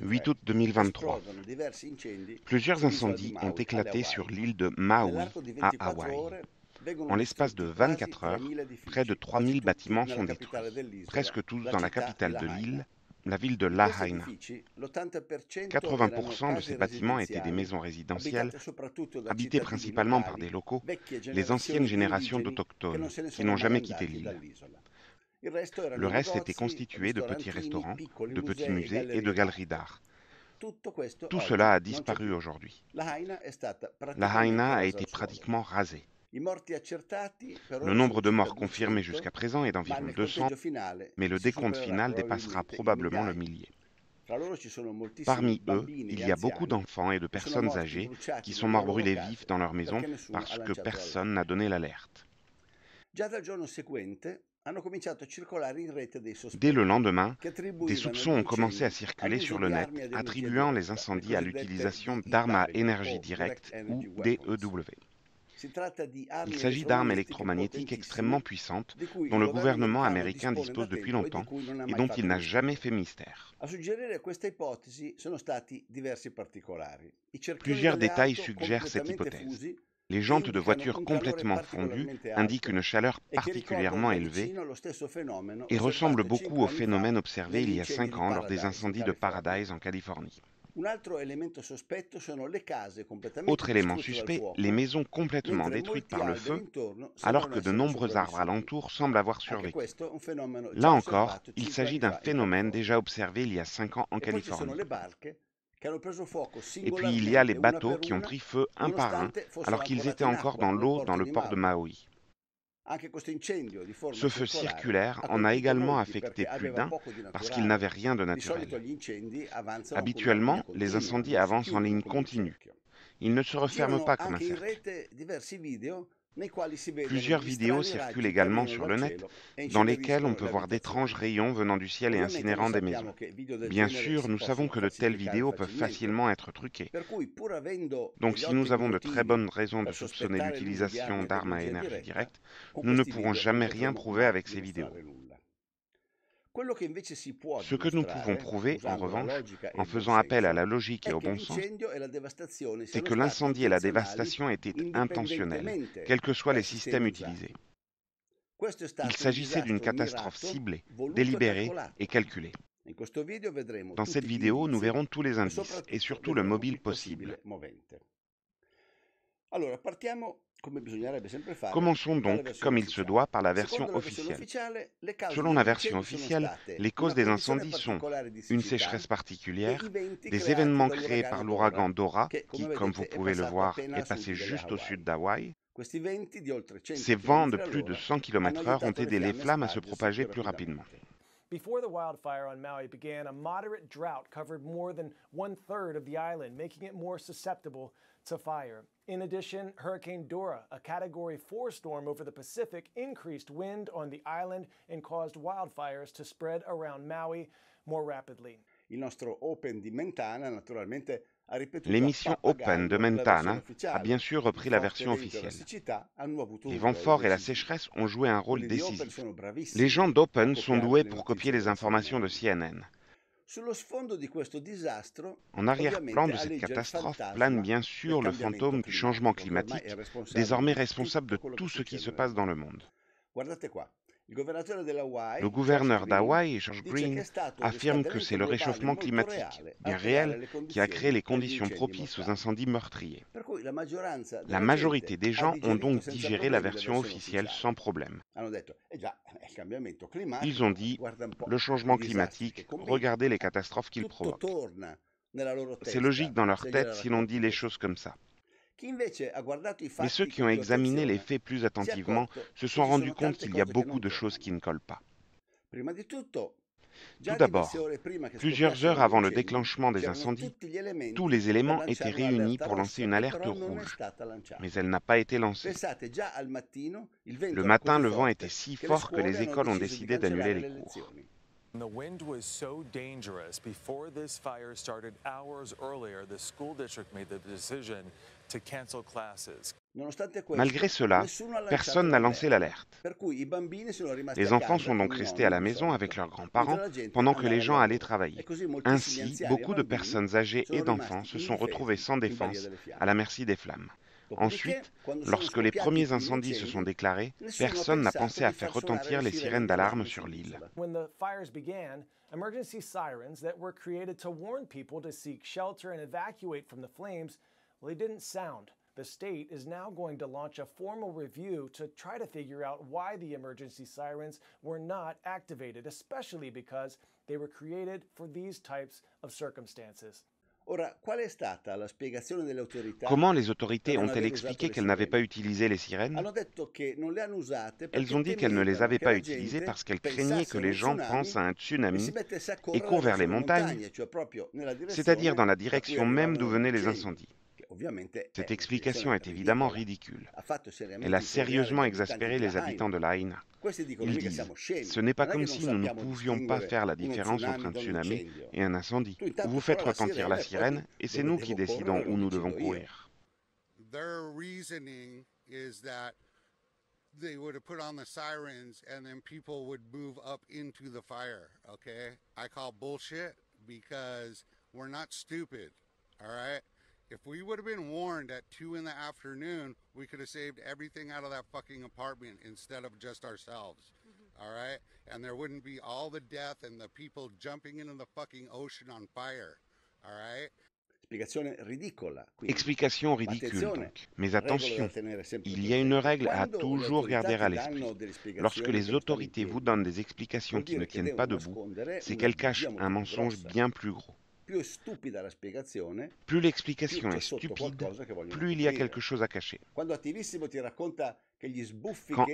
8 août 2023. Plusieurs incendies ont éclaté sur l'île de Maui, à Hawaï. En l'espace de 24 heures, près de 3000 bâtiments sont détruits, presque tous dans la capitale de l'île, la ville de Lahaina. 80% de ces bâtiments étaient des maisons résidentielles, habitées principalement par des locaux, les anciennes générations d'autochtones, qui n'ont jamais quitté l'île. Le reste était constitué de petits restaurants, de petits musées et de galeries d'art. Tout cela a disparu aujourd'hui. Lahaina a été pratiquement rasée. Le nombre de morts confirmés jusqu'à présent est d'environ 200, mais le décompte final dépassera probablement le millier. Parmi eux, il y a beaucoup d'enfants et de personnes âgées qui sont morts brûlés vifs dans leur maison parce que personne n'a donné l'alerte. Dès le lendemain, des soupçons ont commencé à circuler sur le net, attribuant les incendies à l'utilisation d'armes à énergie directe ou DEW. Il s'agit d'armes électromagnétiques extrêmement puissantes dont le gouvernement américain dispose depuis longtemps et dont il n'a jamais fait mystère. Plusieurs détails suggèrent cette hypothèse. Les jantes de voitures complètement fondues indiquent une chaleur particulièrement élevée et ressemblent beaucoup au phénomène observé il y a 5 ans lors des incendies de Paradise en Californie. Autre élément suspect, les maisons complètement détruites par le feu, alors que de nombreux arbres alentours semblent avoir survécu. Là encore, il s'agit d'un phénomène déjà observé il y a 5 ans en Californie. Et puis il y a les bateaux qui ont pris feu un par un, alors qu'ils étaient encore dans l'eau dans le port de Maui. Ce feu circulaire en a également affecté plus d'un parce qu'il n'avait rien de naturel. Habituellement, les incendies avancent en ligne continue. Ils ne se referment pas comme un cercle. Plusieurs vidéos circulent également sur le net, dans lesquelles on peut voir d'étranges rayons venant du ciel et incinérant des maisons. Bien sûr, nous savons que de telles vidéos peuvent facilement être truquées. Donc si nous avons de très bonnes raisons de soupçonner l'utilisation d'armes à énergie directe, nous ne pourrons jamais rien prouver avec ces vidéos. Ce que nous pouvons prouver, en revanche, en faisant appel à la logique et au bon sens, c'est que l'incendie et la dévastation étaient intentionnels, quels que soient les systèmes utilisés. Il s'agissait d'une catastrophe ciblée, délibérée et calculée. Dans cette vidéo, nous verrons tous les indices et surtout le mobile possible. Commençons donc, comme il se doit, par la version officielle. Selon la version officielle, les causes des incendies sont une sécheresse particulière, des événements créés par l'ouragan Dora, qui, comme vous pouvez le voir, est passé juste au sud d'Hawaï. Ces vents de plus de 100 km/h ont aidé les flammes à se propager plus rapidement. Before the wildfire on Maui began, a moderate drought covered more than 1/3 of the island, making it more susceptible to fire. In addition, Hurricane Dora, a Category 4 storm over the Pacific, increased wind on the island and caused wildfires to spread around Maui more rapidly. L'émission Open de Mentana a bien sûr repris la version officielle. Les vents forts et la sécheresse ont joué un rôle décisif. Les gens d'Open sont doués pour copier les informations de CNN. En arrière-plan de cette catastrophe plane bien sûr le fantôme du changement climatique, désormais responsable de tout ce qui se passe dans le monde. Le gouverneur d'Hawaï, George Green, affirme que c'est le réchauffement climatique, bien réel, qui a créé les conditions propices aux incendies meurtriers. La majorité des gens ont donc digéré la version officielle sans problème. Ils ont dit « le changement climatique, regardez les catastrophes qu'il provoque ». C'est logique dans leur tête si l'on dit les choses comme ça. Mais ceux qui ont examiné les faits plus attentivement se sont rendus compte qu'il y a beaucoup de choses qui ne collent pas. Tout d'abord, plusieurs heures avant le déclenchement des incendies, tous les éléments étaient réunis pour lancer une alerte rouge, mais elle n'a pas été lancée. Le matin, le vent était si fort que les écoles ont décidé d'annuler les cours. The wind was so dangerous. Before this fire started hours earlier, the school district made the decision to cancel classes. Malgré cela, personne n'a lancé l'alerte. Les enfants sont donc restés à la maison avec leurs grands-parents pendant que les gens allaient travailler. Ainsi, beaucoup de personnes âgées et d'enfants se sont retrouvés sans défense, à la merci des flammes. Ensuite, lorsque les premiers incendies se sont déclarés, personne n'a pensé à faire retentir les sirènes d'alarme sur l'île. When the fires began, emergency sirens that were created to warn people to seek shelter and evacuate from the flames, well, they didn't sound. The state is now going to launch a formal review to try to figure out why the emergency sirens were not activated, especially because they were created for these types of circumstances. Comment les autorités ont-elles expliqué qu'elles n'avaient pas utilisé les sirènes? Elles ont dit qu'elles ne les avaient pas utilisées parce qu'elles craignaient que les gens pensent à un tsunami et courent vers les montagnes, c'est-à-dire dans la direction même d'où venaient les incendies. Cette explication est évidemment ridicule. Elle a sérieusement exaspéré les habitants de Lahaina. Ils disent « Ce n'est pas comme si nous ne pouvions pas faire la différence entre un tsunami et un incendie. Vous faites retentir la sirène et c'est nous qui décidons où nous devons courir. » They would have put on the sirens and then people would move up into the fire, okay? I call bullshit because we're not stupid, all right? If we would have been warned at 2 in the afternoon, we could have saved everything out of that fucking apartment instead of just ourselves, all right? And there wouldn't be all the death and the people jumping into the fucking ocean on fire, all right? Explication ridicule donc. Mais attention, il y a une règle à toujours garder à l'esprit. Lorsque les autorités vous donnent des explications qui ne tiennent pas debout, c'est qu'elles cachent un mensonge bien plus gros. Plus l'explication est stupide, plus il y a quelque chose à cacher. Quand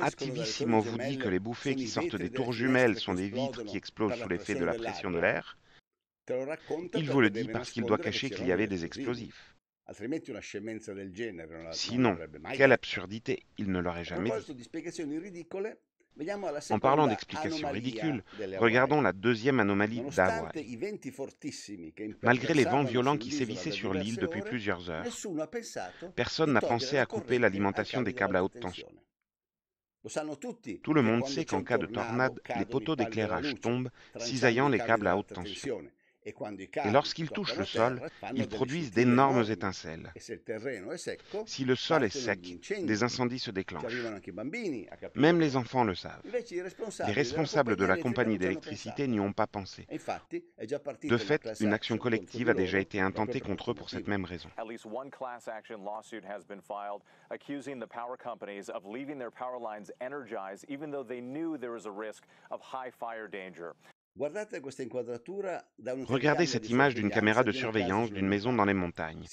Attivissimo vous dit que les bouffées qui sortent des tours jumelles sont des vitres qui explosent sous l'effet de la pression de l'air, il vous le dit parce qu'il doit cacher qu'il y avait des explosifs. Sinon, quelle absurdité, il ne l'aurait jamais dit. En parlant d'explications ridicules, regardons la deuxième anomalie d'Hawaï. Malgré les vents violents qui sévissaient sur l'île depuis plusieurs heures, personne n'a pensé à couper l'alimentation des câbles à haute tension. Tout le monde sait qu'en cas de tornade, les poteaux d'éclairage tombent, cisaillant les câbles à haute tension. Et lorsqu'ils touchent le sol, ils produisent d'énormes étincelles. Si le sol est sec, des incendies se déclenchent. Même les enfants le savent. Les responsables de la compagnie d'électricité n'y ont pas pensé. De fait, une action collective a déjà été intentée contre eux pour cette même raison. Regardez cette image d'une caméra de surveillance d'une maison dans les montagnes.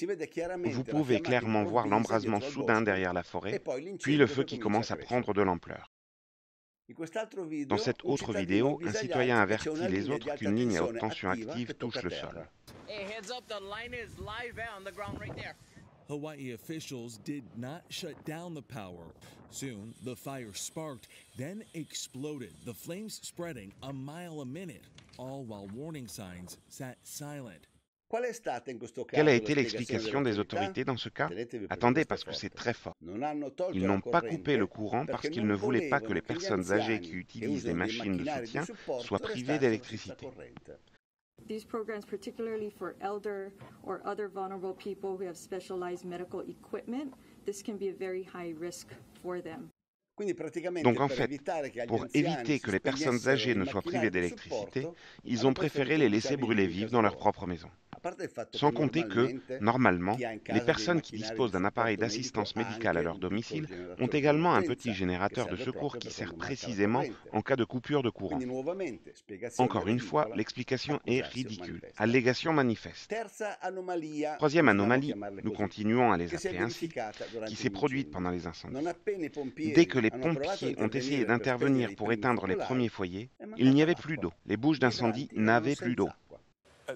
Vous pouvez clairement voir l'embrasement soudain derrière la forêt, puis le feu qui commence à prendre de l'ampleur. Dans cette autre vidéo, un citoyen avertit les autres qu'une ligne à haute tension active touche le sol. Hawaii officials did not shut down the power. Soon, the fire sparked, then exploded, the flames spreading a mile a minute, all while warning signs sat silent. Quelle a été l'explication des autorités dans ce cas? Attendez, parce que c'est très fort. Ils n'ont pas coupé le courant parce qu'ils ne voulaient pas que les personnes âgées qui utilisent des machines de soutien soient privées d'électricité. These programs, particularly for elder or other vulnerable people who have specialized medical equipment, this can be a very high risk for them. Donc en fait, pour éviter que les personnes âgées ne soient privées d'électricité, ils ont préféré les laisser brûler vives dans leur propre maison. Sans compter que, normalement, les personnes qui disposent d'un appareil d'assistance médicale à leur domicile ont également un petit générateur de secours qui sert précisément en cas de coupure de courant. Encore une fois, l'explication est ridicule. Allégation manifeste. Troisième anomalie, nous continuons à les appeler ainsi, qui s'est produite pendant les incendies. Dès que les pompiers ont essayé d'intervenir pour éteindre les premiers foyers, il n'y avait plus d'eau. Les bouches d'incendie n'avaient plus d'eau.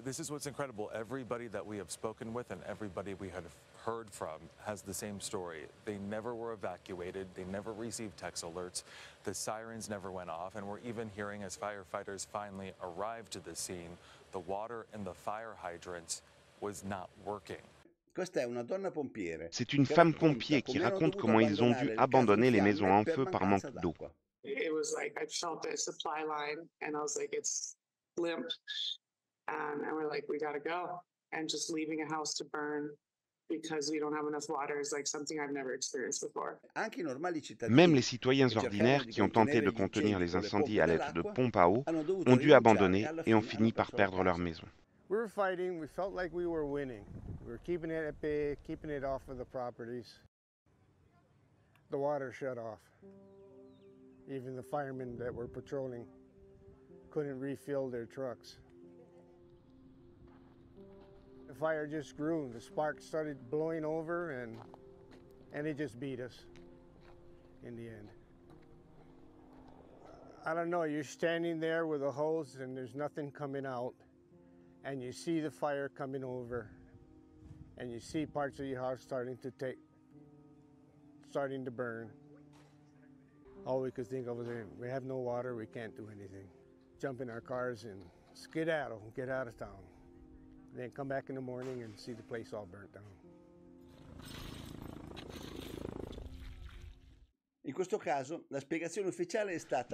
This is what's incredible. Everybody that we have spoken with and everybody we have heard from has the same story. They never were evacuated. They never received text alerts. The sirens never went off. And we're even hearing as firefighters finally arrived to the scene, the water in the fire hydrants was not working. C'est une femme pompier qui raconte comment ils ont dû abandonner les maisons en feu par manque d'eau. It was like I felt the supply line and I was like, it's limp. And we're like, we gotta go. And just leaving a house to burn because we don't have enough water is like something I've never experienced before. Même les citoyens ordinaires qui ont tenté de contenir les incendies à l'aide de pompes à eau ont dû abandonner et ont fini par perdre leur maison. We were fighting, we felt like we were winning. We were keeping it at bay, keeping it off of the properties. The water shut off. Even the firemen that were patrolling couldn't refill their trucks. The fire just grew. The sparks started blowing over and it just beat us in the end. I don't know, you're standing there with a hose and there's nothing coming out and you see the fire coming over and you see parts of your house starting to burn. All we could think of was, we have no water, we can't do anything. Jump in our cars and skedaddle, get out of town. And then come back in the morning and see the place all burnt down.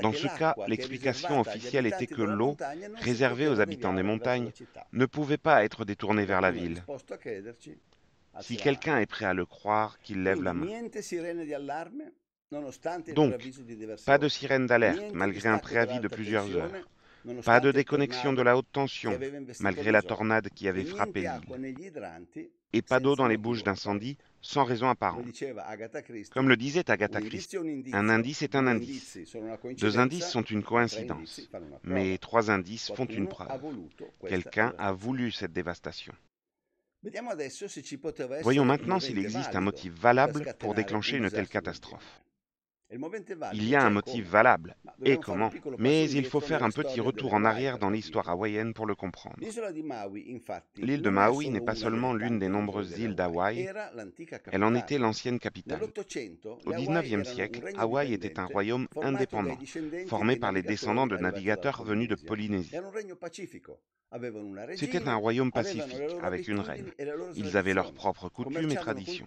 Dans ce cas, l'explication officielle était que l'eau, réservée aux habitants des montagnes, ne pouvait pas être détournée vers la ville. Si quelqu'un est prêt à le croire, qu'il lève la main. Donc, pas de sirène d'alerte, malgré un préavis de plusieurs heures. Pas de déconnexion de la haute tension, malgré la tornade qui avait frappé l'île. Et pas d'eau dans les bouches d'incendie, sans raison apparente. Comme le disait Agatha Christie, un indice est un indice. Deux indices sont une coïncidence. Mais trois indices font une preuve. Quelqu'un a voulu cette dévastation. Voyons maintenant s'il existe un motif valable pour déclencher une telle catastrophe. Il y a un motif valable, et comment? Mais il faut faire un petit retour en arrière dans l'histoire hawaïenne pour le comprendre. L'île de Maui n'est pas seulement l'une des nombreuses îles d'Hawaï, elle en était l'ancienne capitale. Au XIXe siècle, Hawaï était un royaume indépendant, formé par les descendants de navigateurs venus de Polynésie. C'était un royaume pacifique, avec une reine. Ils avaient leurs propres coutumes et traditions.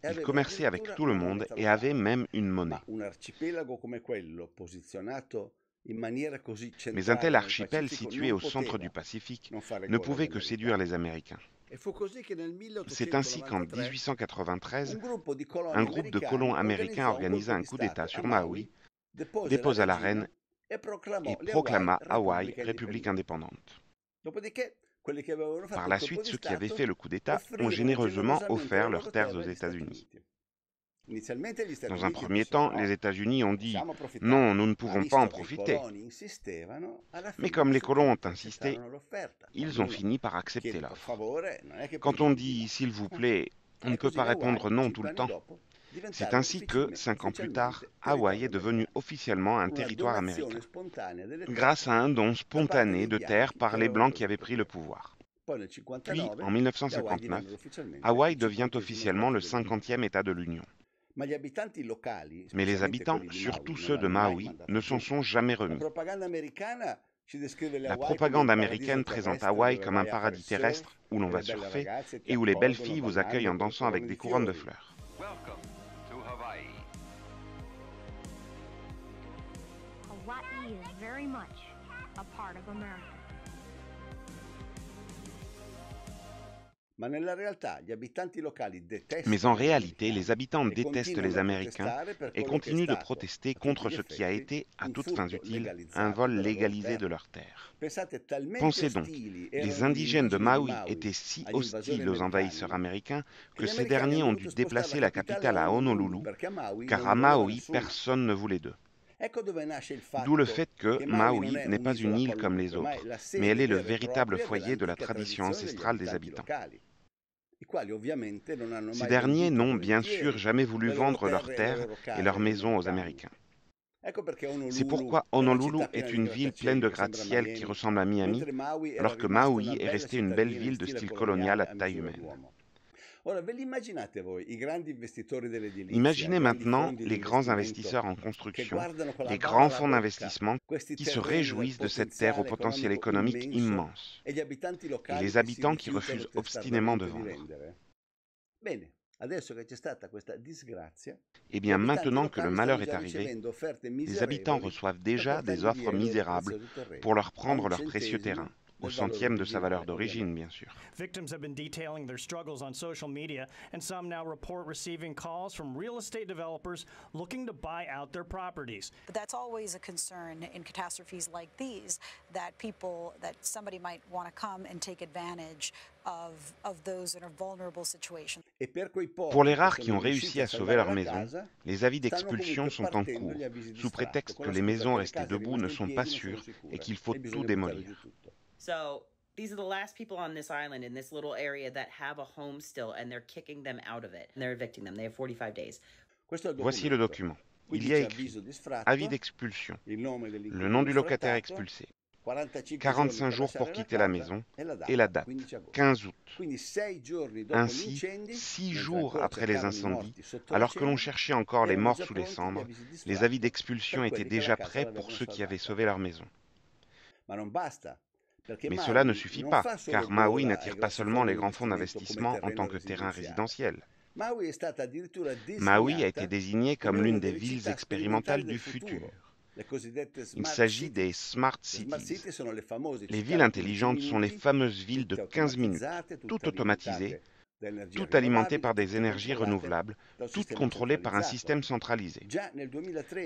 Ils commerçaient avec tout le monde et avaient même une monnaie. Mais un tel archipel situé au centre du Pacifique ne pouvait que séduire les Américains. C'est ainsi qu'en 1893, un groupe de colons américains organisa un coup d'État sur Maui, déposa la reine et proclama Hawaï république indépendante. Par la suite, ceux qui avaient fait le coup d'État ont généreusement offert leurs terres aux États-Unis. Dans un premier temps, les États-Unis ont dit « Non, nous ne pouvons pas en profiter ». Mais comme les colons ont insisté, ils ont fini par accepter l'offre. Quand on dit « S'il vous plaît », on ne peut pas répondre non tout le temps. C'est ainsi que, 5 ans plus tard, Hawaï est devenu officiellement un territoire américain, grâce à un don spontané de terre par les Blancs qui avaient pris le pouvoir. Puis, en 1959, Hawaï devient officiellement le 50e État de l'Union. Mais les habitants, surtout ceux de Maui, ne s'en sont jamais remis. La propagande américaine présente Hawaï comme un paradis terrestre où l'on va surfer et où les belles filles vous accueillent en dansant avec des couronnes de fleurs. Hawaii is very much a part of America. Mais en réalité, les habitants détestent les Américains et continuent de protester contre ce qui a été, à toutes fins utiles, un vol légalisé de leurs terres. Pensez donc, les indigènes de Maui étaient si hostiles aux envahisseurs américains que ces derniers ont dû déplacer la capitale à Honolulu, car à Maui, personne ne voulait d'eux. D'où le fait que Maui n'est pas une île comme les autres, mais elle est le véritable foyer de la tradition ancestrale des habitants. Ces derniers n'ont bien sûr jamais voulu vendre leurs terres et leurs maisons aux Américains. C'est pourquoi Honolulu est une ville pleine de gratte-ciel qui ressemble à Miami, alors que Maui est restée une belle ville de style colonial à taille humaine. Imaginez maintenant les grands investisseurs en construction, les grands fonds d'investissement qui se réjouissent de cette terre au potentiel économique immense, et les habitants qui refusent obstinément de vendre. Eh bien, maintenant que le malheur est arrivé, les habitants reçoivent déjà des offres misérables pour leur prendre leur précieux terrain, au centième de sa valeur d'origine, bien sûr. Victims have been detailing their struggles on social media, and some now report receiving calls from real estate developers looking to buy out their properties. But that's always a concern in catastrophes like these, that somebody might want to come and take advantage of those in a vulnerable situation. Pour les rares qui ont réussi à sauver leur maison, les avis d'expulsion sont en cours, sous prétexte que les maisons restées debout ne sont pas sûres et qu'il faut tout démolir. So these are the last people on this island in this little area that have a home still, and they're kicking them out of it. And they're evicting them. They have 45 days. Voici le document. Il y a écrit « Avis d'expulsion », le nom du locataire expulsé, 45 jours pour quitter la maison et la date, 15 août. Ainsi, 6 jours après les incendies, alors que l'on cherchait encore les morts sous les cendres, les avis d'expulsion étaient déjà prêts pour ceux qui avaient sauvé leur maison. Mais cela ne suffit pas, car Maui n'attire pas seulement les grands fonds d'investissement en tant que terrain résidentiel. Maui a été désignée comme l'une des villes expérimentales du futur. Il s'agit des Smart Cities. Les villes intelligentes sont les fameuses villes de 15 minutes, toutes automatisées, toutes alimentées par des énergies renouvelables, toutes contrôlées par un système centralisé.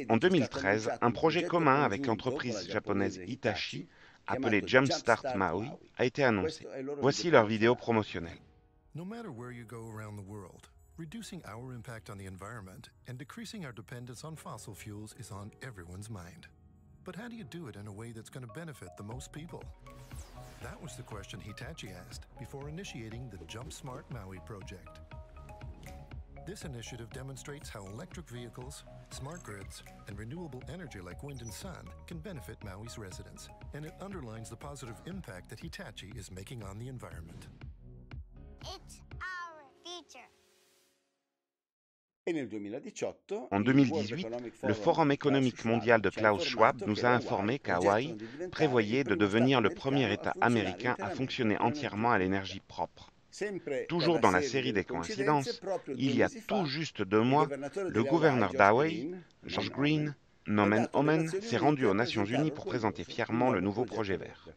En 2013, un projet commun avec l'entreprise japonaise Hitachi, appelé Jumpstart Maui, a été annoncé. Voici leur vidéo promotionnelle. No matter where you go around the world, reducing our impact on the environment and decreasing our dependence on fossil fuels is on everyone's mind. But how do you do it in a way that's going to benefit the most people? That was the question Hitachi asked before initiating the Jump Smart Maui project. This initiative demonstrates how electric vehicles, smart grids, and renewable energy like wind and sun can benefit Maui's residents, and it underlines the positive impact that Hitachi is making on the environment. It's our future. En 2018, le Forum économique mondial de Klaus Schwab nous a informé qu'Hawaï prévoyait de devenir le premier État américain à fonctionner entièrement à l'énergie propre. Toujours dans la série des coïncidences, il y a tout juste 2 mois, le gouverneur d'Hawaï, George Green, nomen omen, s'est rendu aux Nations Unies pour présenter fièrement le nouveau projet vert.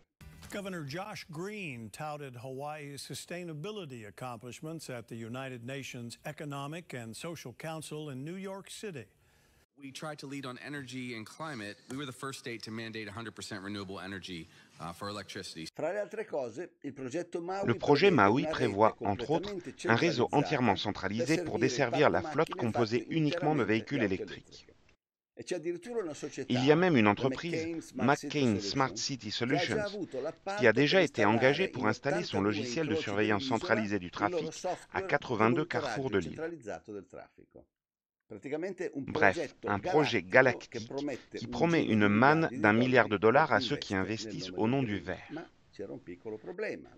Governor Josh Green touted Hawaii's sustainability accomplishments at the United Nations Economic and Social Council in New York City. We tried to lead on energy and climate. We were the first state to mandate 100% renewable energy for electricity. Le projet Maui prévoit, entre autres, un réseau entièrement centralisé pour desservir la flotte composée uniquement de véhicules électriques. Il y a même une entreprise, McCain Smart City Solutions, qui a déjà été engagée pour installer son logiciel de surveillance centralisé du trafic à 82 carrefours de l'île. Bref, un projet galactique qui promet une manne d'1 milliard de dollars à ceux qui investissent au nom du vert.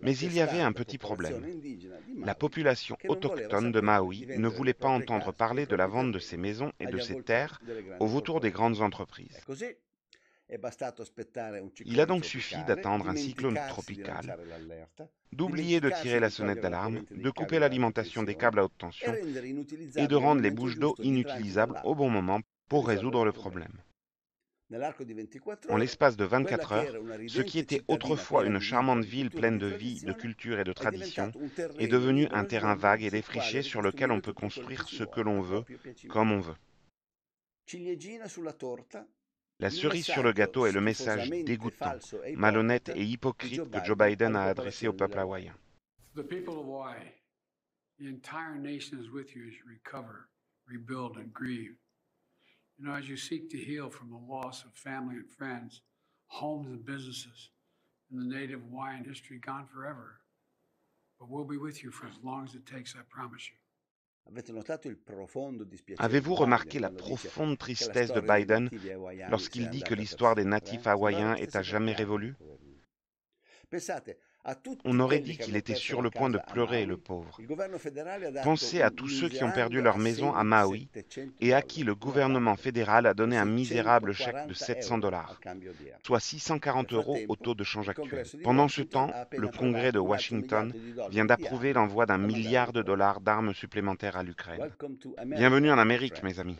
Mais il y avait un petit problème. La population autochtone de Maui ne voulait pas entendre parler de la vente de ses maisons et de ses terres au vautour des grandes entreprises. Il a donc suffi d'attendre un cyclone tropical, d'oublier de tirer la sonnette d'alarme, de couper l'alimentation des câbles à haute tension et de rendre les bouches d'eau inutilisables au bon moment pour résoudre le problème. En l'espace de 24 heures, ce qui était autrefois une charmante ville pleine de vie, de culture et de tradition est devenu un terrain vague et défriché sur lequel on peut construire ce que l'on veut, comme on veut. La cerise sur le gâteau est le message dégoûtant, malhonnête et hypocrite que Joe Biden a adressé au peuple hawaïen. The people of Hawaii, the entire nation is with you as you recover, rebuild and grieve. You know, as you seek to heal from the loss of family and friends, homes and businesses, and the native Hawaiian history gone forever. But we'll be with you for as long as it takes, I promise you. Avez-vous remarqué la profonde tristesse de Biden lorsqu'il dit que l'histoire des natifs hawaïens est à jamais révolue? On aurait dit qu'il était sur le point de pleurer, le pauvre. Pensez à tous ceux qui ont perdu leur maison à Maui et à qui le gouvernement fédéral a donné un misérable chèque de $700, soit 640 € au taux de change actuel. Pendant ce temps, le Congrès de Washington vient d'approuver l'envoi d'1 milliard de dollars d'armes supplémentaires à l'Ukraine. Bienvenue en Amérique, mes amis.